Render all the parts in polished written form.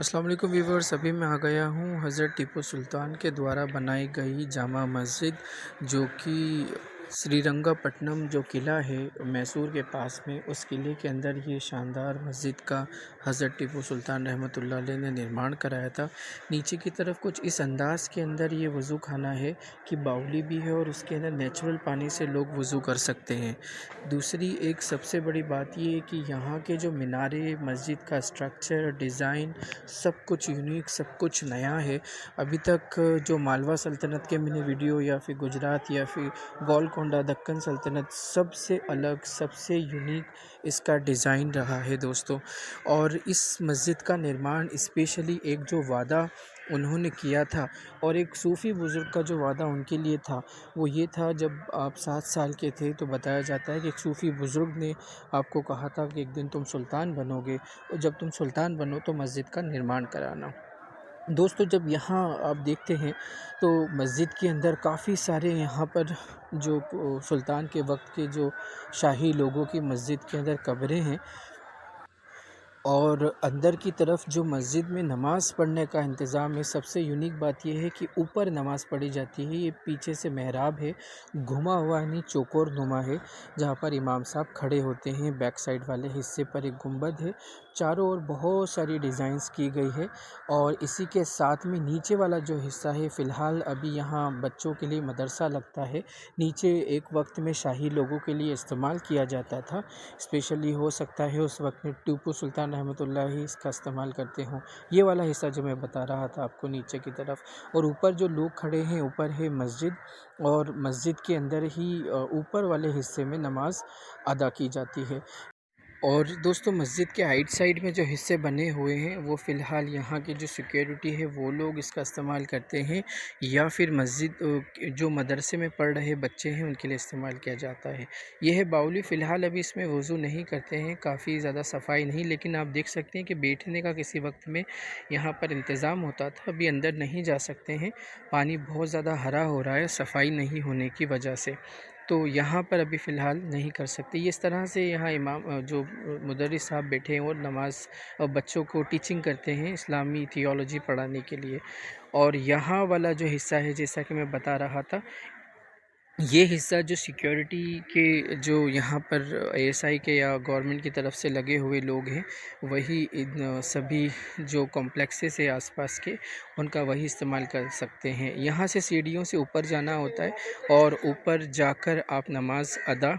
अस्सलाम वालेकुम व्यूवर्स। अभी मैं आ गया हूँ हज़रत टीपू सुल्तान के द्वारा बनाई गई जामा मस्जिद, जो कि श्रीरंगपट्टनम जो किला है मैसूर के पास में, उस किले के अंदर ये शानदार मस्जिद का हज़रत टीपू सुल्तान रहमतुल्लाह अलैह ने निर्माण कराया था। नीचे की तरफ कुछ इस अंदाज़ के अंदर ये वज़ू खाना है कि बावली भी है और उसके अंदर नेचुरल पानी से लोग वज़ू कर सकते हैं। दूसरी एक सबसे बड़ी बात ये है कि यहाँ के जो मीनारे, मस्जिद का स्ट्रक्चर, डिज़ाइन, सब कुछ यूनिक, सब कुछ नया है। अभी तक जो मालवा सल्तनत के मैंने वीडियो या फिर गुजरात या फिर गोलकोंडा, दक्कन सल्तनत, सबसे अलग, सबसे यूनिक इसका डिज़ाइन रहा है दोस्तों। और इस मस्जिद का निर्माण स्पेशली एक जो वादा उन्होंने किया था और एक सूफ़ी बुज़ुर्ग का जो वादा उनके लिए था, वो ये था, जब आप 7 साल के थे तो बताया जाता है कि एक सूफ़ी बुज़ुर्ग ने आपको कहा था कि एक दिन तुम सुल्तान बनोगे और जब तुम सुल्तान बनो तो मस्जिद का निर्माण कराना। दोस्तों, जब यहाँ आप देखते हैं तो मस्जिद के अंदर काफ़ी सारे यहाँ पर जो सुल्तान के वक्त के जो शाही लोगों की मस्जिद के अंदर कब्रें हैं, और अंदर की तरफ जो मस्जिद में नमाज़ पढ़ने का इंतज़ाम है, सबसे यूनिक बात ये है कि ऊपर नमाज़ पढ़ी जाती है। ये पीछे से मेहराब है, घुमा हुआ यानी चौकोर नुमा है, जहाँ पर इमाम साहब खड़े होते हैं। बैक साइड वाले हिस्से पर एक गुंबद है, चारों ओर बहुत सारी डिज़ाइंस की गई है। और इसी के साथ में नीचे वाला जो हिस्सा है, फ़िलहाल अभी यहाँ बच्चों के लिए मदरसा लगता है। नीचे एक वक्त में शाही लोगों के लिए इस्तेमाल किया जाता था। स्पेशली हो सकता है उस वक्त में टीपू सुल्तान रहमतुल्लाह ही इसका इस्तेमाल करते हों। ये वाला हिस्सा जो मैं बता रहा था आपको नीचे की तरफ, और ऊपर जो लोग खड़े हैं, ऊपर है मस्जिद, और मस्जिद के अंदर ही ऊपर वाले हिस्से में नमाज अदा की जाती है। और दोस्तों, मस्जिद के आइट साइड में जो हिस्से बने हुए हैं, वो फ़िलहाल यहाँ की जो सिक्योरिटी है वो लोग इसका इस्तेमाल करते हैं, या फिर मस्जिद जो मदरसे में पढ़ रहे बच्चे हैं उनके लिए इस्तेमाल किया जाता है। यह है बावली। फ़िलहाल अभी इसमें वज़ू नहीं करते हैं, काफ़ी ज़्यादा सफाई नहीं, लेकिन आप देख सकते हैं कि बैठने का किसी वक्त में यहाँ पर इंतज़ाम होता था। अभी अंदर नहीं जा सकते हैं, पानी बहुत ज़्यादा हरा हो रहा है सफाई नहीं होने की वजह से, तो यहाँ पर अभी फ़िलहाल नहीं कर सकते। इस तरह से यहाँ इमाम जो मुदर्रिस साहब बैठे हैं और नमाज बच्चों को टीचिंग करते हैं इस्लामी थियोलॉजी पढ़ाने के लिए। और यहाँ वाला जो हिस्सा है, जैसा कि मैं बता रहा था, ये हिस्सा जो सिक्योरिटी के जो यहाँ पर एएसआई के या गवर्नमेंट की तरफ से लगे हुए लोग हैं, वही इन सभी जो कॉम्प्लेक्सेस है आसपास के, उनका वही इस्तेमाल कर सकते हैं। यहाँ से सीढ़ियों से ऊपर जाना होता है और ऊपर जाकर आप नमाज अदा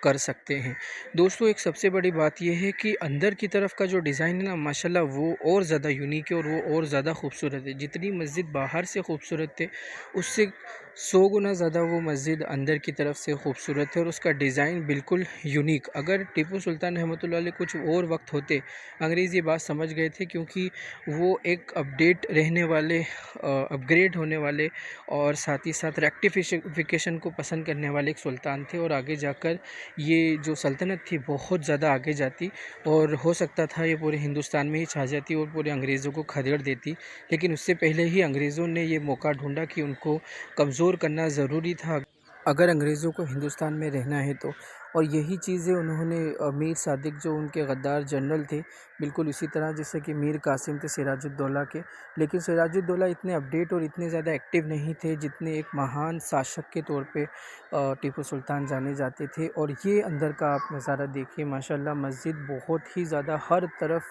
कर सकते हैं। दोस्तों, एक सबसे बड़ी बात यह है कि अंदर की तरफ का जो डिज़ाइन है ना, माशाल्लाह वो और ज़्यादा यूनिक है और वो और ज़्यादा खूबसूरत है। जितनी मस्जिद बाहर से खूबसूरत है, उससे 100 गुना ज़्यादा वो मस्जिद अंदर की तरफ से खूबसूरत है और उसका डिज़ाइन बिल्कुल यूनिक। अगर टीपू सुल्तान रहमतुल्लाह अलैह कुछ और वक्त होते, अंग्रेज़ ये बात समझ गए थे, क्योंकि वो एक अपडेट रहने वाले, अपग्रेड होने वाले और साथ ही साथ रेक्टिफिकेशन को पसंद करने वाले एक सुल्तान थे। और आगे जाकर ये जो सल्तनत थी बहुत ज़्यादा आगे जाती, और हो सकता था ये पूरे हिंदुस्तान में ही छा जाती और पूरे अंग्रेज़ों को खदेड़ देती। लेकिन उससे पहले ही अंग्रेज़ों ने ये मौका ढूंढा कि उनको कमज़ोर करना ज़रूरी था अगर अंग्रेज़ों को हिंदुस्तान में रहना है तो। और यही चीज़ें उन्होंने मीर सादिक जो उनके गद्दार जनरल थे, बिल्कुल इसी तरह जैसे कि मीर कासिम थे सिराजुद्दौला के, लेकिन सिराजुद्दौला इतने अपडेट और इतने ज़्यादा एक्टिव नहीं थे जितने एक महान शासक के तौर पे टीपू सुल्तान जाने जाते थे। और ये अंदर का आप नज़ारा देखिए, माशाल्लाह मस्जिद बहुत ही ज़्यादा, हर तरफ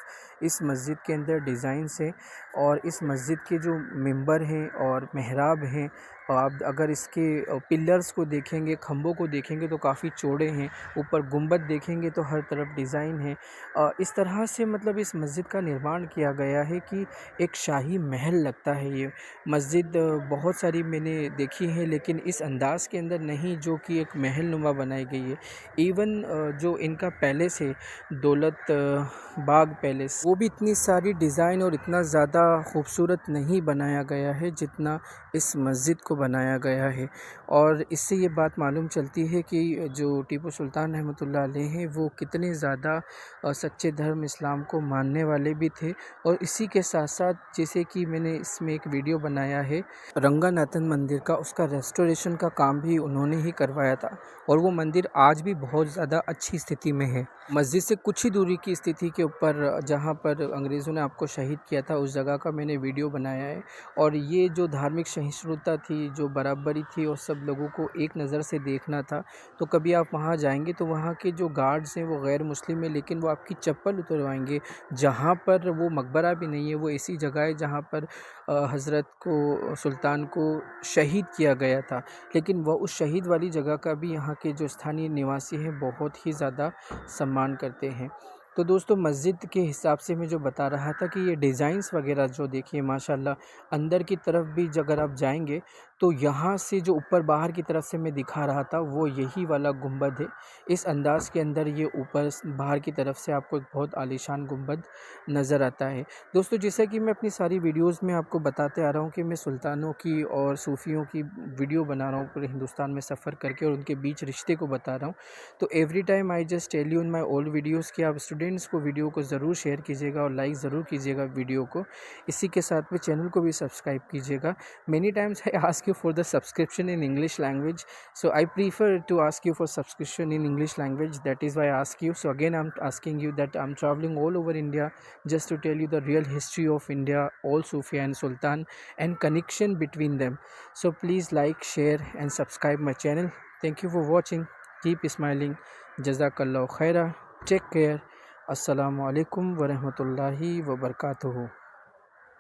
इस मस्जिद के अंदर डिज़ाइंस हैं। और इस मस्जिद के जो मिंबर हैं और मेहराब हैं, आप अगर इसके पिलर्स को देखेंगे, खंभों को देखेंगे तो काफ़ी चौड़े हैं। ऊपर गुंबद देखेंगे तो हर तरफ डिज़ाइन है। इस तरह से मतलब इस मस्जिद का निर्माण किया गया है कि एक शाही महल लगता है ये मस्जिद। बहुत सारी मैंने देखी है, लेकिन इस अंदाज़ के अंदर नहीं जो कि एक महल नुमा बनाई गई है। इवन जो इनका पैलेस है, दौलत बाग पैलेस, वो भी इतनी सारी डिज़ाइन और इतना ज़्यादा खूबसूरत नहीं बनाया गया है जितना इस मस्जिद को बनाया गया है। और इससे ये बात मालूम चलती है कि जो टीपू सुल्तान रहमतुल्लाह अलैह हैं, वो कितने ज़्यादा सच्चे धर्म इस्लाम इस्लाम को मानने वाले भी थे। और इसी के साथ-साथ जैसे कि मैंने इसमें एक वीडियो बनाया है रंगनाथन मंदिर का, उसका रेस्टोरेशन का काम भी उन्होंने ही करवाया था और वो मंदिर आज भी बहुत ज़्यादा अच्छी स्थिति में है। मस्जिद से कुछ ही दूरी की स्थिति के ऊपर जहाँ पर अंग्रेज़ों ने आपको शहीद किया था, उस जगह का मैंने वीडियो बनाया है। और ये जो धार्मिक सहिष्णुता थी, जो बराबरी थी और सब लोगों को एक नज़र से देखना था, तो कभी आप वहाँ जाएँगे तो वहाँ के जो गार्ड्स हैं वो गैर मुस्लिम हैं, लेकिन वो आपकी चप्पल उतरवाएँगे। जहाँ पर वो मकबरा भी नहीं है, वो ऐसी जगह है जहाँ पर हज़रत को, सुल्तान को शहीद किया गया था। लेकिन वो उस शहीद वाली जगह का भी यहाँ के जो स्थानीय निवासी हैं बहुत ही ज़्यादा सम्मान करते हैं। तो दोस्तों, मस्जिद के हिसाब से मैं जो बता रहा था कि ये डिज़ाइंस वगैरह जो देखिए माशाल्लाह, अंदर की तरफ भी अगर आप जाएंगे तो यहाँ से जो ऊपर बाहर की तरफ से मैं दिखा रहा था वो यही वाला गुंबद है। इस अंदाज़ के अंदर ये ऊपर बाहर की तरफ से आपको एक बहुत आलीशान गुंबद नज़र आता है। दोस्तों, जैसा कि मैं अपनी सारी वीडियोज़ में आपको बताते आ रहा हूँ कि मैं सुल्तानों की और सूफ़ियों की वीडियो बना रहा हूँ, पूरे हिंदुस्तान में सफ़र करके, और उनके बीच रिश्ते को बता रहा हूँ। तो every time I just tell you in my old videos कि आप स्टूडेंट्स को वीडियो को ज़रूर शेयर कीजिएगा और लाइक ज़रूर कीजिएगा वीडियो को। इसी के साथ में चैनल को भी सब्सक्राइब कीजिएगा। Many times I ask you for the subscription in English language, so I prefer to ask you for subscription in English language. That is why I ask you. So again, I'm asking you that I'm traveling all over India just to tell you the real history of India, all Sufia and Sultan, and connection between them. So please like, share and subscribe my channel. Thank you for watching. Keep smiling. Jazakallah khaira. Take care. Assalamu alaikum wa rahmatullahi wa barakatuhu.